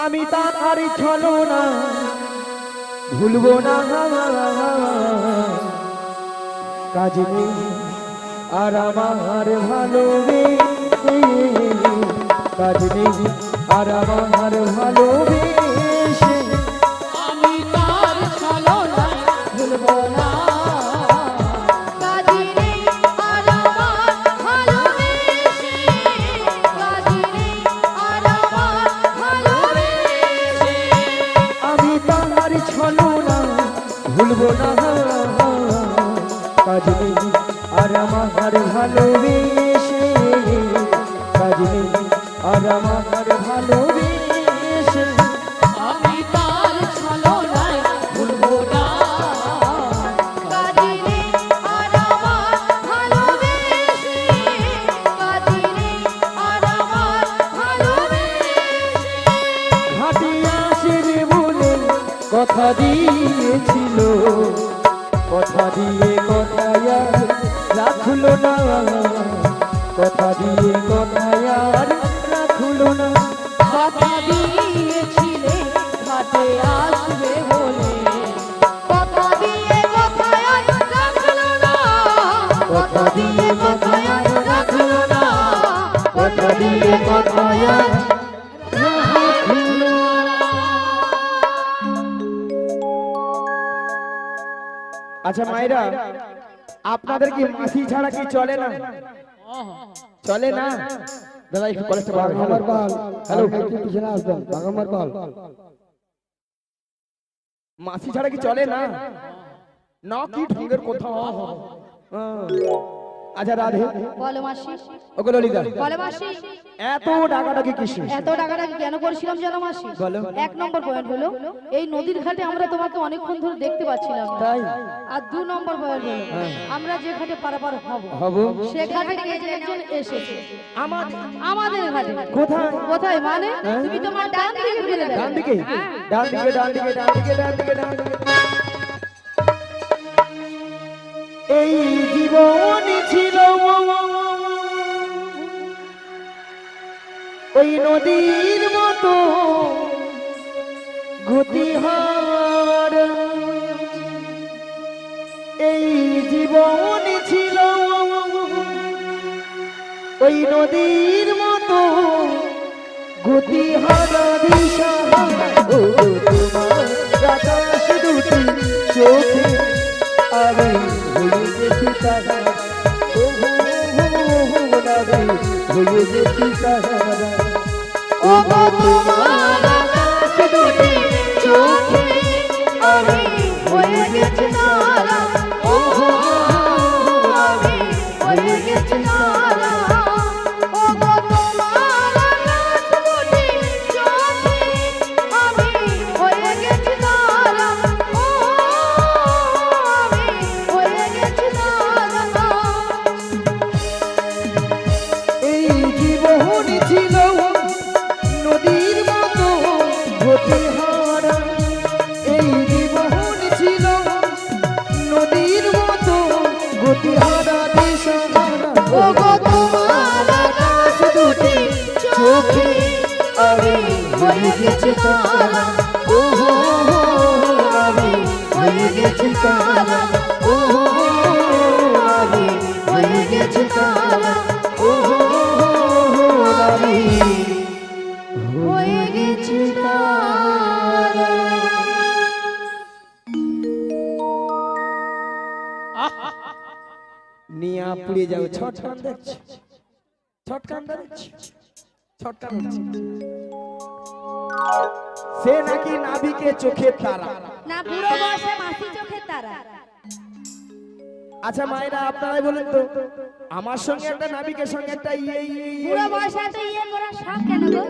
আমি তার ছলনা ভুলবো না, কাজ নেই আর আমার ভালোবেসে, কাজ নেই আর আমার ভালোবেসে, আমি তার ছলনা ভুলবো না, কাজ নেই আর আমার ভালোবেসে, কাজ নেই আর আমার ভালোবেসে। আমি তার ছলনা ভুলবো না, কাজ নেই আর আমার ভালোবেসে, কাজ নেই আর আমার ভালোবেসে, আমি তার ছলনা ভুলবো না, কাজ নেই আর আমার ভালোবেসে, কাজ নেই আর আমার ভালোবেসে। ঘাটে আসবে বলে কথা দিয়েছিল, কথা দিয়ে কথায় আর রাখলো না, কথা দিয়ে কথায় আর রাখলো না, কথা দিয়েছিলে ঘাটে আসবে বলে, কথা দিয়ে কথায় আর রাখলো না, কথা দিয়ে কথায় আর রাখলো না, কথা দিয়ে কথায় আর রাখলো না। আচ্ছা মায়েরা, আপনাদের কি মাসি ছাড়া কি চলে না? চলে না দাদা, একটু কলেজটা বাগামার পাল, হ্যালো একটু পিছনে আসবেন, বাগামার পাল, মাসি ছাড়া কি চলে না? না কি ঢঙ্গের কোথাও। আচ্ছা রাধে, বলো মাসি, ওগুলো লিখা বলো মাসি, এত ডাকাডাকি কিসে? এত টাকাটাকে কেন করেছিলাম জানো মাসি? বলো। এক নম্বর পয়েন্ট হলো এই নদীর ঘাটে আমরা তোমাকে অনেকক্ষণ ধরে দেখতে পাচ্ছিলাম না। তাই আর দু নম্বর পয়েন্ট হলো আমরা যে ঘাটে পারাপার হব হব সে ঘাটে কে যেন একজন এসেছে আমাদের আমাদের ঘাটে। কোথায়? কোথায় মানে? তুমি তোমার ডান দিকে ফিরে দেখো। ডান দিকে, ডান দিকে, ডান দিকে, ডান দিকে, ডান দিকে, ডান দিকে। এই জীবন ছিল ওই নদীর মতো গতিহার, এই জীবন ছিল ওই নদীর মতো গতিহারা দিশাহারা, ও তোমার আকাশ দুটি চোখে আমি হয়ে গেছি তারা, ও আমি হয়ে গেছি তারা, ও গো তোমার আকাশ দুটি চোখে আমি হয়ে গেছি তারা, ও গো আমি হয়ে গেছি তারা, ও গো তোমার আকাশ দুটি চোখে আমি হয়ে গেছি তারা, ও আমি হয়ে গেছি তারা। এই জীবন ছিল নদীর মতো গতিহারা, এই জীবন ছিল নদীর মতো গতিহারা দিশাহারা, ও গো তোমার আকাশ দুটি চোখে আমি হয়ে গেছি তারা, ও আমি হয়ে গেছি তারা, ও আমি হয়ে গেছি তারা, ও আমি হয়ে গেছি তারা। নিয়া পুড়ে যাও, ছটকান দেখছি, ছটকান দেখছি, ছটকান দেখছি। সে নাকি নাবিকে চোখের তারা। না বুড়ো বয়সে মাসি চোখের তারা। আচ্ছা মায়েরা, আপনারাই বলেন তো, আমার সঙ্গে একটা নাবিকের সঙ্গে একটা বুড়ো বয়সে এত ইয়ে করা সব কেন গো?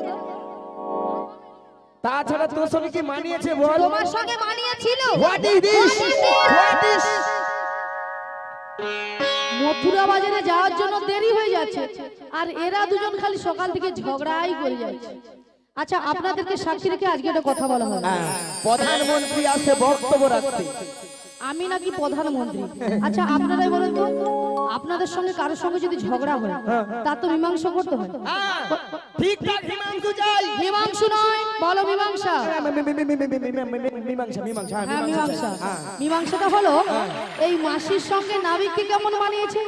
তাছাড়া তোর সঙ্গে কি মানিয়েছে বল? তোমার সঙ্গে মানিয়েছিল? What is this? What is? Mathura বাজারে যাওয়ার জন্য দেরি হয়ে যাচ্ছে আর এরা দুজন খালি সকাল থেকে ঝগড়াই করে যাচ্ছে। আচ্ছা আপনাদেরকে সাক্ষী রেখে আজকে একটা কথা বলা হবে। প্রধানমন্ত্রী আসে বক্তব্য রাখতে। আমি নাকি প্রধানমন্ত্রী? আচ্ছা আপনারাই বলেন তো আপনাদের সঙ্গে কারোর সঙ্গে যদি ঝগড়া হয় তা তো মীমাংসা করতে হয়। হ্যাঁ, ঠিকঠাক মীমাংসা চাই। মীমাংসা নয়, বলো মীমাংসা। মীমাংসা মীমাংসা হ্যাঁ মীমাংসা। মীমাংসাটা হলো এই মাসির সঙ্গে নাবিককে কেমন মানিয়েছে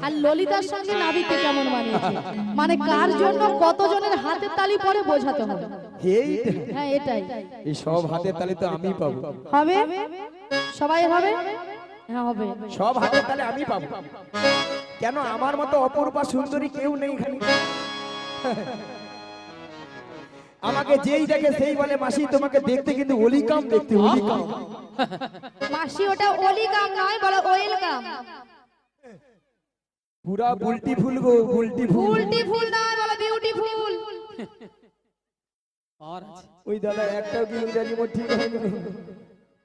আর ললিতার সঙ্গে নাবিককে কেমন মানিয়েছে, মানে কার জন্য কতজনের হাতের তালি পরে বোঝাতে হবে। হ্যাঁ এটাই। এই সব হাতের তালি তো আমি পাবো। হবে সবাই হবে। হ্যাঁ হবে। সব হাতের তালি আমি পাবো। কেন আমার মতো অপরূপা সুন্দরী কেউ নেই এখানে। আমাকে যেই দেখে সেই বলে মাসি তোমাকে দেখতে কিন্তু ওলিকাম দেখতে, ওলিকাম। মাসি ওটা ওলিকাম নয়, বলো ওয়েলকাম। পুরা বুলটি ফুল গো, বুলটি ফুল। বুলটি ফুল নয়, বলো বিউটিফুল। ওই দাদা একটাও কি ইংরেজি মোট ঠিক হয়নি।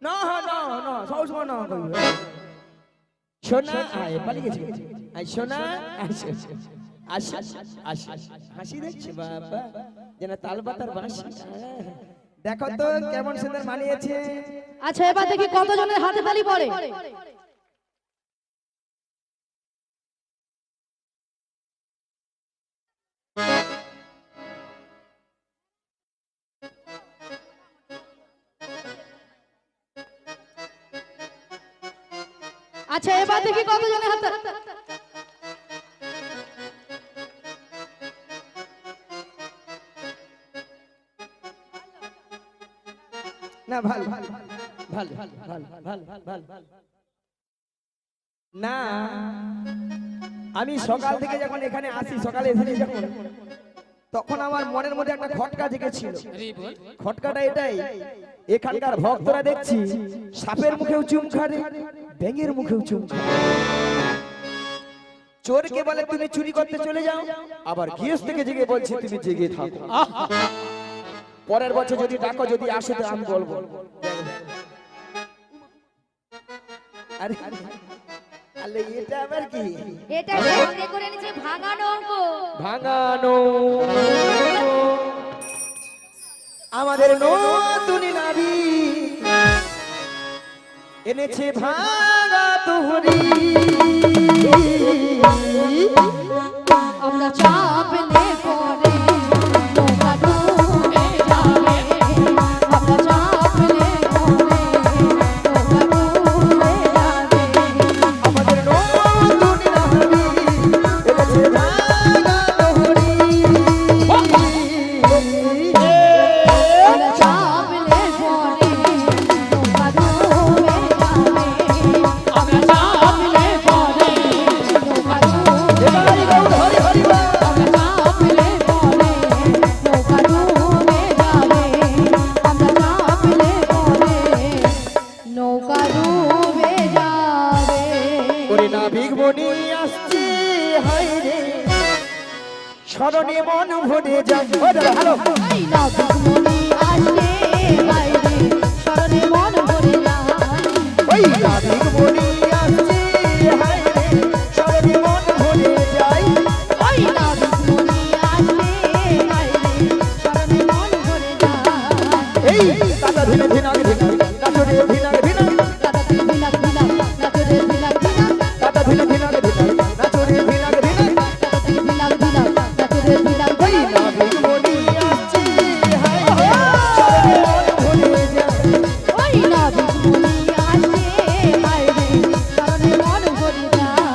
না না না সব সময় না সোনা আয় পালিয়ে গেছে। আয় সোনা হাসি দেখছে বাবা যেন তালপাতার বাঁশি। দেখো তো কেমন সুন্দর মানিয়েছে। আচ্ছা এবার দেখি কতজনের হাতে তালি পড়ে। আচ্ছা এবার দেখি কতজনের হাতে। না ভাল ভাল ভাল ভাল ভাল ভাল ভাল ভাল না আমি সকাল থেকে যখন এখানে আসি, সকালে এসে যখন, তখন আমার মনের মধ্যে একটা খটকা জেগেছিল। খটকাটা এটাই, এখানকার ভক্তরা দেখছি সাপের মুখেও চুম খাড়ে, ব্যাঙের মুখেও চুম খাড়ে। চোরকে বলে তুমি চুরি করতে চলে যাও, আবার গৃহস্থ থেকে জেগে বলছে তুমি জেগে থাকো। পরের বছর যদি ডাকো, যদি আসে তো আমি বলবো। আরে আরে এটা আবার কি? এটা সঙ্গে করে নিচে ভাঙা নৌকো। ভাঙা নৌকো আমাদের নতুন নাবি এনেছে ভাঙা তোহরি। আমরা চাপলে পরে নৌকা ডুবে যাবে। আমরা চাপলে পরে নৌকা ডুবে যাবে। আমাদের নতুন নাবি এনেছে ভাঙা তোহরি। আমরা চাপলে পরে নৌকা ডুবে যাবে। আমরা চাপলে পরে নৌকা ডুবে হরি হরি হরি বল। আমরা চাপলে পরে নৌকা ডুবে যাবে। আমরা চাপলে পরে নৌকা ডুবে যাবে। ওরে নাবিক বনি আসছে হায় রে, স্মরণে মন ভরে যায়। ও দাদা হ্যালো। এই নাবিক মনি আসে বাইরে, স্মরণে মন ভরে যায়। ওই নাবিক বনি আসছে হায় রে, স্মরণে মন ভরে যায়। ওই নাবিক মনি আসে বাইরে, স্মরণে মন ভরে যায়। এই দাদা ধিনা ধিনা ধিনা নাচরে ধিনা ধিনা, দাদা তুই ভিনাক ভিনাক, নাচরে ভিনাক ভিনাক। দাদা ধিনা ধিনা ধিনা নাচরে ধিনা ধিনা। দাদা তুই ভিনাক ভিনাক, নাচরে ভিনাক ওই ভিনাক। নাবিক বনি আসছে হায় রে, স্মরণে মন ভরে যায়। ওই নাবিক মনি আসে বাইরে, স্মরণে মন ভরে যায়।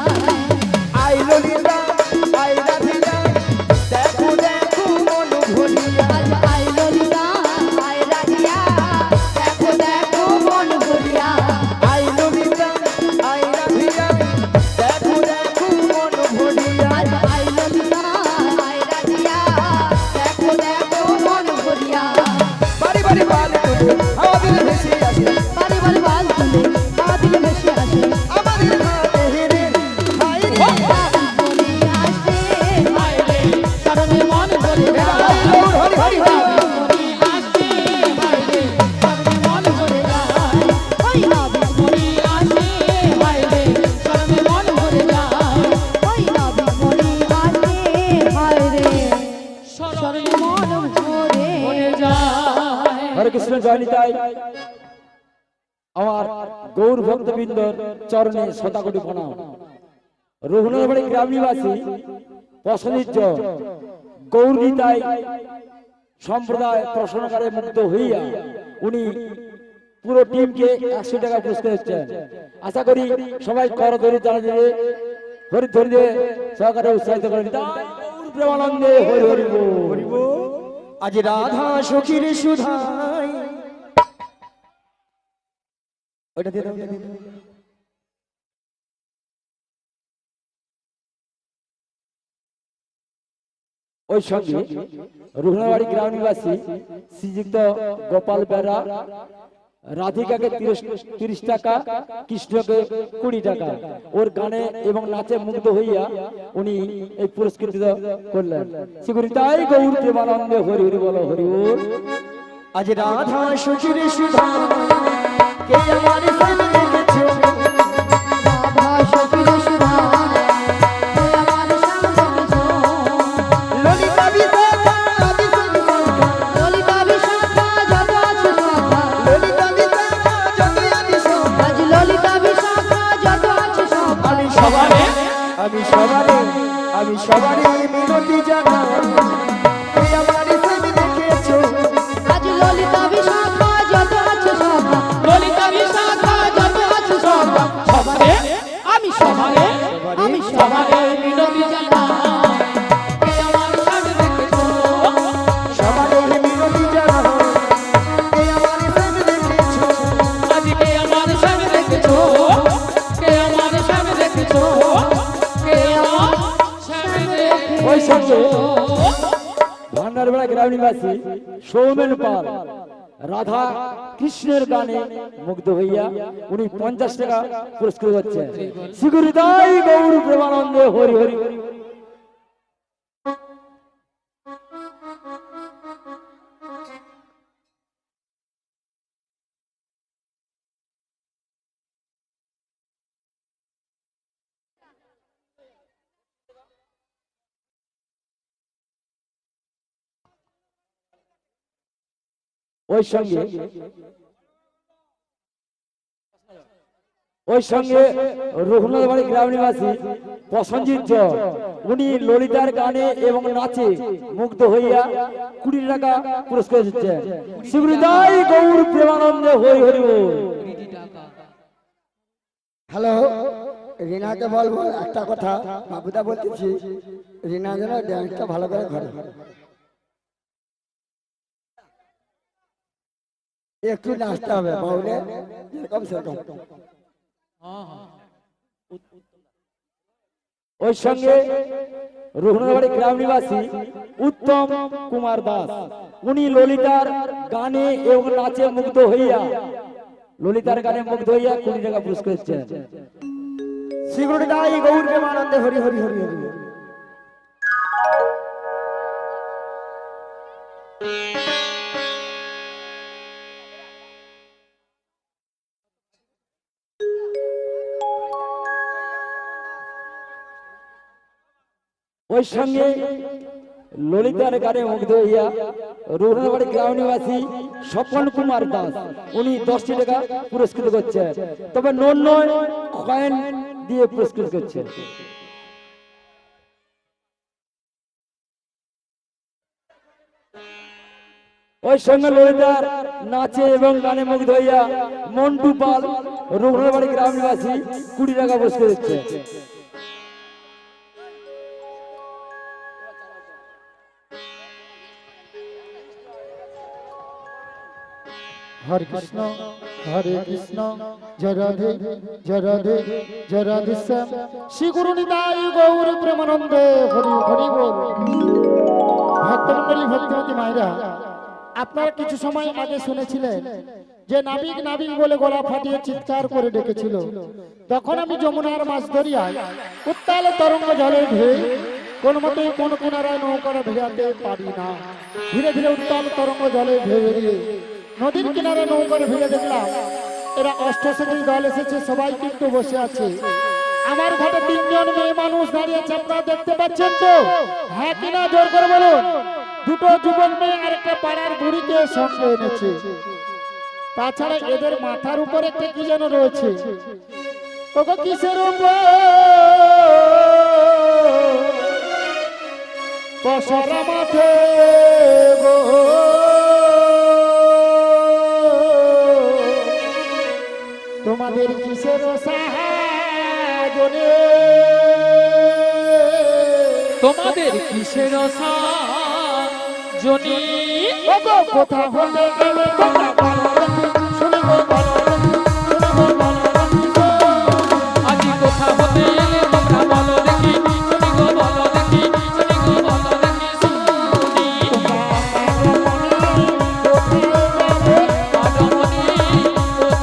আই ললিতা আই রাধিকা, দেখো দেখো মন ভরিয়া। আজ আই ললিতা আই রাধিয়া, দেখো দেখো মন ভরিয়া। আই ললিতা আই রাধিকা, দেখো দেখো মন ভরিয়া। আজ আই ললিতা আই রাধিয়া, দেখো দেখো মন ভরিয়া। বাড়ি বাড়ি বাল তুলে হাওয়া দিলে ভেসে আসে, বাড়ি বাড়ি বাল তুলে হাওয়া দিলে ভেসে আসে। আমাদের হাতে হেরে হাই রে। নাবিক মনি আসে বাইরে, স্মরণে মন ভরে যায়। হরি হরি হরি। মনি আসে বাইরে, স্মরণে মন ভরে যায়। ওই নাবিক মনি আসে বাইরে, স্মরণে মন ভরে যায়। ওই নাবিক মনি আসে বাইরে, স্মরণে মন ভরে যায়। হরে কৃষ্ণ জয় নিতাই। আমার গৌর ভক্তবৃন্দর চরণে শতাকোটি প্রণাম। রঘুনাথবাড়ি গ্রাম নিবাসী প্রসন্নিত গৌরীতাই সম্প্রদায় প্রশ্নকারে মুক্ত হইয়া উনি পুরো টিমকে 100 টাকা পুরস্কার দিচ্ছেন। আশা করি সবাই করধরি তারা দিয়ে হরি ধরি দিয়ে সহকারে উৎসাহিত করেন। গৌর প্রেমানন্দে হরি হরি বল। আজ রাধা সখীর সুধাই ওইটা দিয়ে দাও, ওইটা দিয়ে দাও। ওই সঙ্গে রঘুনাথবাড়ি গ্রাম নিবাসী শ্রীযুক্ত গোপাল বেরা রাধিকাকে 30 টাকা, কৃষ্ণকে 20 টাকা ওর গানে এবং নাচে মুগ্ধ হইয়া উনি এই পুরস্কৃত করলেন। সেগুলি তাই গৌর প্রেমানন্দে হরি হরি বলো হরি বল। আজ রাধা সখীর সুধা কে আমার প্রেম দেখেছো, রাধা সখীর সুধা কে আমার সামনে দেখেছো। ললিতা বিশাখা আদি সন্ধ্যা, ললিতা বিশাখা যত আছে সখা, ললিতা বিশাখা যত আদি সন্ধ্যা। আজ ললিতা বিশাখা যত আছে সখা। আমি সবারে মিনতি জানাই, কে আমার প্রেম দেখেছো। আজ ললিতা বিশাখা যত আছে সখা, ললিতা বিশাখা যত আছে সখা। আমি সবারে মিনতি জানাই, কে আমার সামনে দেখেছো। সবারে মিনতি জানাই, কে আমার প্রেম দেখেছো। আজ কে আমার সামনে দেখেছো, কে আমার সামনে দেখেছো, কে আমার সামনে দেখেছো। ওই সঙ্গে ভান্ডারপাড়া গ্রাম নিবাসী সৌমেন পাল রাধা কৃষ্ণের গানে মুগ্ধ হইয়া উনি 50 টাকা পুরস্কৃত হচ্ছেন। শ্রীগুরুদাই গৌর প্রেমানন্দে হরি হরি। ওই সঙ্গে রঘুনাথবাড়ি গ্রাম নিবাসী প্রসঞ্জিত উনি ললিতার গানে এবং নাচে মুগ্ধ হইয়া 20 টাকা পুরস্কার দিচ্ছেন। শ্রীগুরুদাই গৌর প্রেমানন্দে হরি হরি বল। হ্যালো, রিনাকে বলবো একটা কথা, বাবুদা বলতেছি, রিনা যেন ড্যান্সটা ভালো করে করে, একটু নাচতে হবে বাউলে যেরকম সেরকম। ওই সঙ্গে রঘুনাথবাড়ি গ্রাম নিবাসী উত্তম কুমার দাস উনি ললিতার গানে এবং নাচে মুগ্ধ হইয়া 20 টাকা পুরস্কার দিচ্ছেন। শ্রীগুরুদাই গৌর প্রেমানন্দে হরি হরি হরি হরি। ওই সঙ্গে ললিতার গানে মুগ্ধ হইয়া রঘুনাথবাড়ি গ্রাম নিবাসী স্বপন কুমার দাস উনি 10 টাকা পুরস্কৃত করছেন, তবে নয় কয়েন দিয়ে পুরস্কৃত করছেন। ওই সঙ্গে ললিতার নাচে এবং গানে মুগ্ধ হইয়া মন্টু পাল রঘুনাথবাড়ি গ্রাম নিবাসী 20 টাকা পুরস্কার দিচ্ছে। हरे कृष्ण जय राधे जय राधे जय राधे श्याम श्री गुरु निताई गौर प्रेमानंदे हरि हरि बोल। ভক্তমণ্ডলী ভক্তিমতী মায়েরা, আপনারা কিছু সময় আগে শুনেছিলেন যে নাবিক নাবিক বলে গলা ফাটিয়ে চিৎকার করে ডেকেছিল। তখন আমি যমুনার মাছ ধরিয়ায় উত্তাল তরঙ্গ জলে ঢেউ কোন মতেই কোন কোনারায় নৌকাটা ভেজাতে পারি না। ধীরে ধীরে উত্তাল তরঙ্গ জলে ঢেউ বেরিয়ে নদীর কিনারে নৌকাটা ভিড়ে দেখলাম এরা অষ্টশ্রেণীর দল এসেছে, সবাই কিন্তু বসে আছে। আমার ঘাটে 3 জন মেয়ে মানুষ দাঁড়িয়ে আছে, আপনারা দেখতে পাচ্ছেন তো? হ্যাঁ কিনা জোর করে বলুন। 2টো যুবক মেয়ে আর একটা পাড়ার বুড়িকে সঙ্গে এনেছে। তাছাড়া এদের মাথার উপরে একটা কি যেন রয়েছে, ওগো কিসের উপর পশরা মাঠে গো তোমাদের কিসের সাহায্যে তোমাদের কিসের জনি কথা হলে গেলে কথা বলো শুনিব বলো আজি কথা হতে এলে তোমরা বলো দেখি শুনি গো বলো দেখি শুনি গো বলো দেখি শুনি আদমনি কোথায় যাবে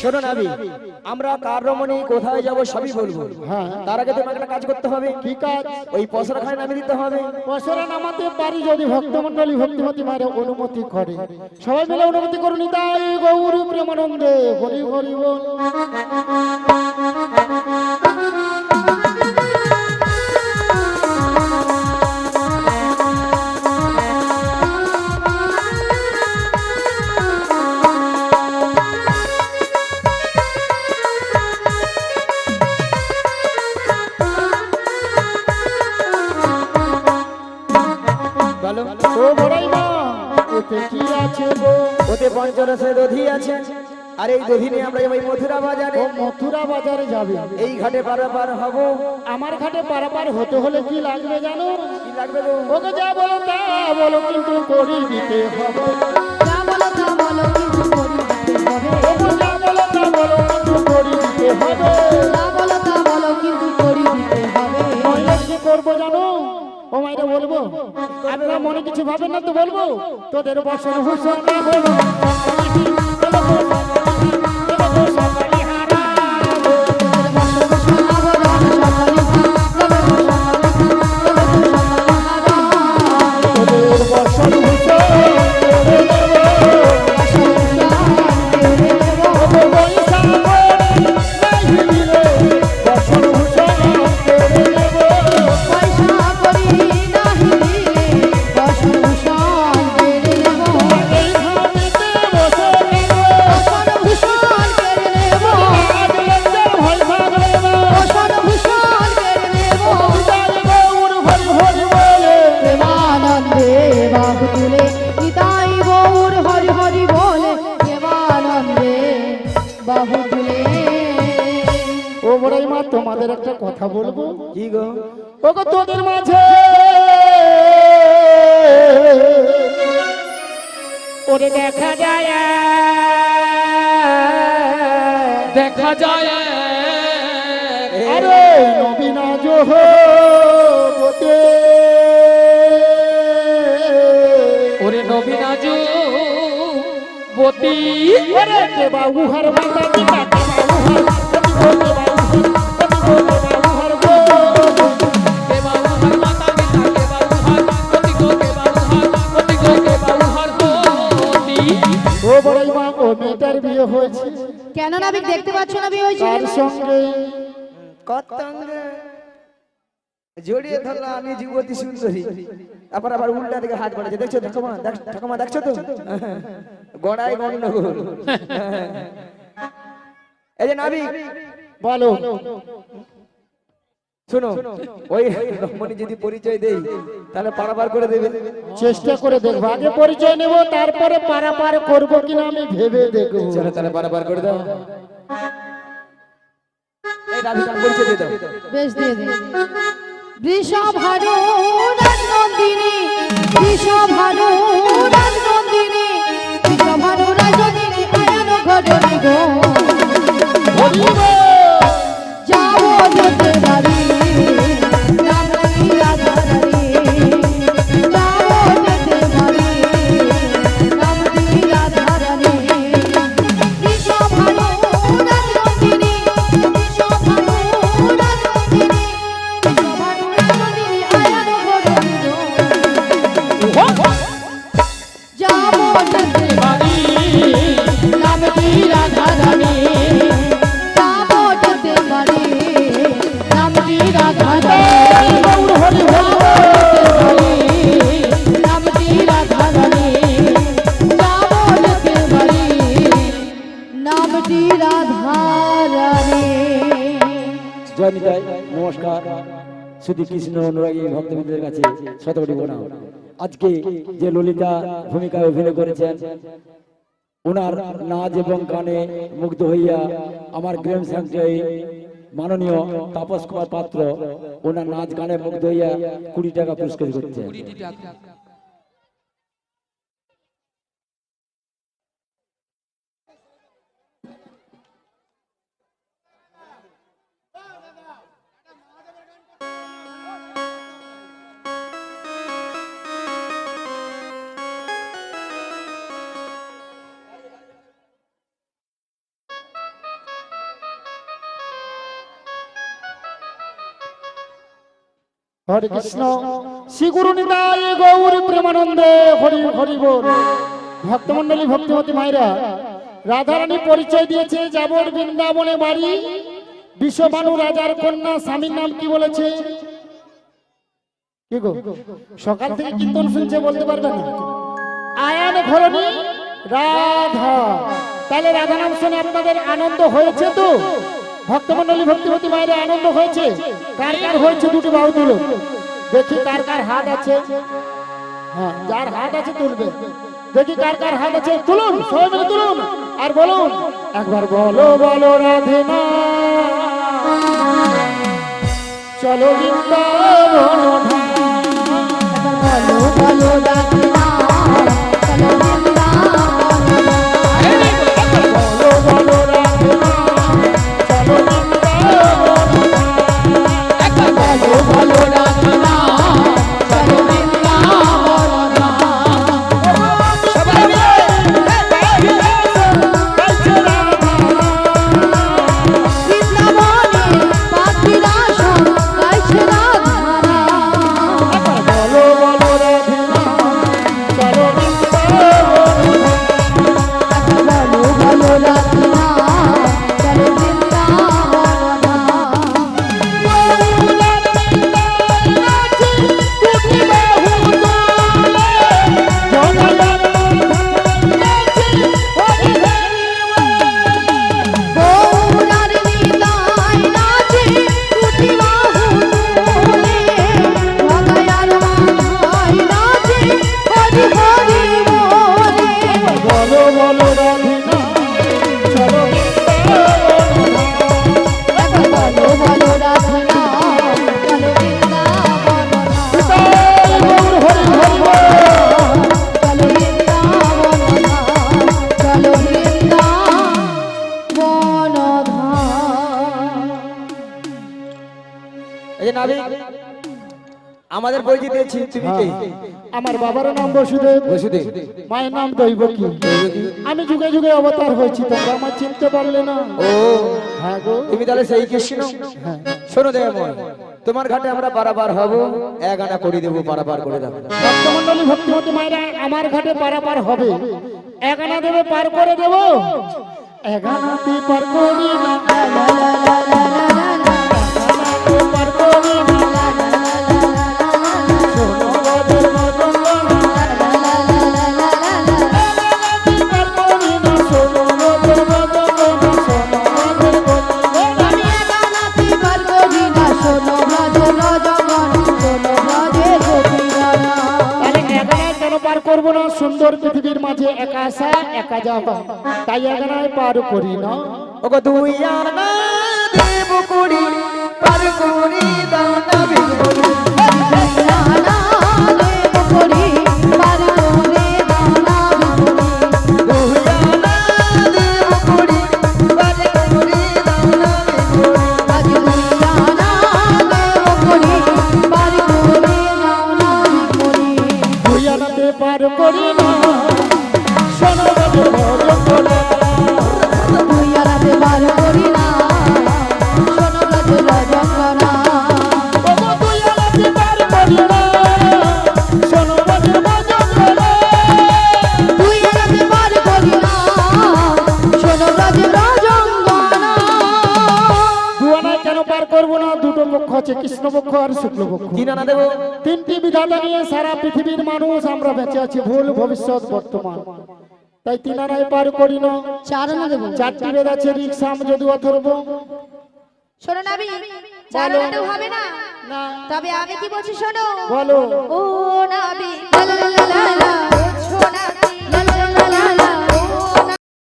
শোনো নাবি, আমরা কার রমণী কোথায় যাব সবই বলবো। হ্যাঁ তার আগে তোমাকে একটা কাজ করতে হবে। কি কাজ? ওই পসরা খায় নামে দিতে হবে। পশরা নামাতে পারি যদি ভক্তমণ্ডলী ভক্তিমতী মায়ের অনুমতি করে। সবাই মিলে অনুমতি করুন। নিতাই গৌর প্রেমানন্দে হরি হরি বল। বলো। ও বড়াই মা, এতে কি আছে গো? ওতে পঞ্চরসের দধি আছে। আর এই দধি নিয়ে আমরা যাবো এই মথুরা বাজারে। ও মথুরা বাজারে যাবে। এই ঘাটে পারাপার হব। আমার ঘাটে পারাপার হতে হলে কি লাগবে জানো? কি লাগবে গো? ওকে যা বলো তা বলো, কিন্তু করি দিতে হবে। যা বলো তা বলো কিন্তু করি দিতে হবে। ওকে যা বলো তা বলো, কিন্তু করি দিতে হবে। যা বলো তা বলো কিন্তু করি দিতে হবে। মহিলা কি করবো জানো? ও মাইরা বলবো, আপনারা মনে কিছু ভাবেন না তো বলবো। তোদের বছর হুসন বলো তোমাদের একটা কথা বলবো। কি গো? ওগো তোদের মাঝে ওরে দেখা যায় আরে নবীনা জোহতে ওরে নবীনা বতী ওরে কে বাবু হার মাতা পিতা কে বাবু হার বিয়ে হয়েছে। কেন নাবিক দেখতে পাচ্ছ না বিয়ে হয়েছে? তার সঙ্গে কতঙ্গে জড়িয়ে ধরলো আমি যুবতী সুন্দরী। তারপর আবার উল্টা দিকে হাত বাড়াচ্ছে। দেখছো ঠাকুমা? ঠাকুমা দেখছো তো? গড়াই গন্ডগোল। এই যে নাবিক বলো, শোনো, ওই রমণী যদি পরিচয় দেই তাহলে পারাপার করে দেবে। চেষ্টা করে দেখবো। আগে পরিচয় নেব, তারপরে পারাপার করবো কিনা আমি ভেবে দেখবো। চলো তাহলে পারাপার করে দাও। এই রাধিকা পরিচয় দিয়ে দাও। বেশ দিয়ে দে। বৃষভানু রাজনন্দিনী, বৃষভানু রাজনন্দিনী, বৃষভানু রাজনন্দিনী আয়ান ঘটনি গো। যাবো যেতে পারি রাধারানী রাধারানী, যাবো যেতে পারি রাধারানী রাধারানী। বৃষভানু রাজনন্দিনী যেতে বাড়ি নামটি রাধা রানী যাবো যেতে পারি নামটি রাধা রানী যাবো যেতে পারি নামটি রাধা রানী যাবো যেতে পারি নামটি রাধা রানী। জয় নিতাই, নমস্কার। শুধু কৃষ্ণ অনুরাগী ভক্তবৃন্দের কাছে শতকোটি প্রণাম। আজকে যে ললিতা ভূমিকায় অভিনয় করেছেন, ওনার নাচ এবং গানে মুগ্ধ হইয়া আমার গ্রাম সেন্টারে মাননীয় তাপস কুমার পাত্র ওনার নাচ গানে মুগ্ধ হইয়া 20 টাকা পুরস্কার করছেন। হরে কৃষ্ণ, শ্রী গুরু নিতাই গৌর প্রেমানন্দে হরি হরি বল। ভক্তমন্ডলী ভক্তিমতী মায়েরা, রাধারানী পরিচয় দিয়েছে যাবর বৃন্দাবনে বাড়ি। বিশ্ববানু রাজার কন্যা, স্বামীর নাম কি বলেছে? কি গো, সকাল থেকে কীর্তন শুনছে, বলতে পারবে না? আয়ান ঘরণী রাধা। তাহলে রাধা নাম শুনে আপনাদের আনন্দ হয়েছে তো? ভক্তমন্ডলী ভক্তিমতী মায়েরা আনন্দ হয়েছে? কার কার হয়েছে দুটো বাহু তুলো দেখি, কার কার হাত আছে? হ্যাঁ, যার হাত আছে তুলবে, দেখি কার কার হাত আছে, তুলুন, সবাই মিলে তুলুন আর বলুন একবার, বলো বলো রাধে না চলো বৃন্দাবন ধাম। বলো বলো রাধে না চলো বৃন্দাবন বলো বলো রাধে না চলো বৃন্দাবন ধাম। বলো বলো রাধে না চলো বৃন্দাবন সবাই মিলে গাইছে রাধা। বৃন্দাবনে পাখিরা সব গাইছে রাধা। বলো বলো রাধে না চলো বৃন্দাবন ধাম। বলো বলো রাধে না চলো বৃন্দাবন গৌরার নিতাই নাচে দুটি বাহু তুলে, ভগায়ার মাথায় নাচে হরি হরি বলে। বলো বলো রাধে না চলো বৃন্দাবন ধাম। বলো বলো রাধে না চলো বৃন্দাবন নিতাই গৌর হরি হরি বল। চলো বৃন্দাবন চলো বৃন্দাবন এই যে নাবিক, আমাদের পরিচিত দিয়েছি, তুমি কে? আমার বাবার নাম বসুদেব, বসুদেব। মায়ের নাম দৈবকী। আমি যুগে যুগে অবতার হয়েছি, তোমরা আমার চিনতে পারলে না? ও, হ্যাঁ গো, তুমি তাহলে সেই কৃষ্ণ? হ্যাঁ। শোনো দেবময়, তোমার ঘাটে আমরা পারাপার হব, এক আনা করে দেবো, পারাপার করে দেবো। ভক্তমন্ডলী ভক্তিমতী মায়েরা আমার ঘাটে পারাপার হবে, এগানা দেবে পার করে দেব। এগানাতে পার করি না, এগানাতে পার করি না, শোনো বাজের মদন গান। এগানাতে পার করি না, শোনো বাজের মদন গান, শোনো বাজের মদন গান। আমি একানাতি পার করি না, শোনো ভজন জগন, শোনো ভজে গোপীগণ। তাহলে এগানায় কেন পার করবো না? সুন্দর পৃথিবীর মাঝে একা আসা একা যাবা, তাই এগানায় পার করি না। ওগো দুই আনা দেব করি, পার করি দাও নাবিক বলি। নানা দেব করি, পার করে দানা বিকরি। দুই আনা দেব করি, পার করি দাও নাবিক বলি। আজ দুইয়ানা দেব করি, পার করে দানা বিকরি। দুই আনাতে পার করি না, শোনো বাজের মদন গান। দুইয়ানাতে পার করি না, শোনো ভজন জগন। ওগো আর শুক্লপক্ষ। তিন আনা দেবো। তিনটি বিধাতা নিয়ে সারা পৃথিবীর মানুষ আমরা বেঁচে আছি, ভুল ভবিষ্যৎ বর্তমান, তাই তিন আনায় পার করি না। 4 আনা দেবো। 4টি বেদ আছে, রিক্সাম যদু অথর্ব। শোনো নাবি, 4 আনাতেও হবে না। তবে আমি কি বলছি শোনো, বলো। ও নাবি লা লা লা লা লা।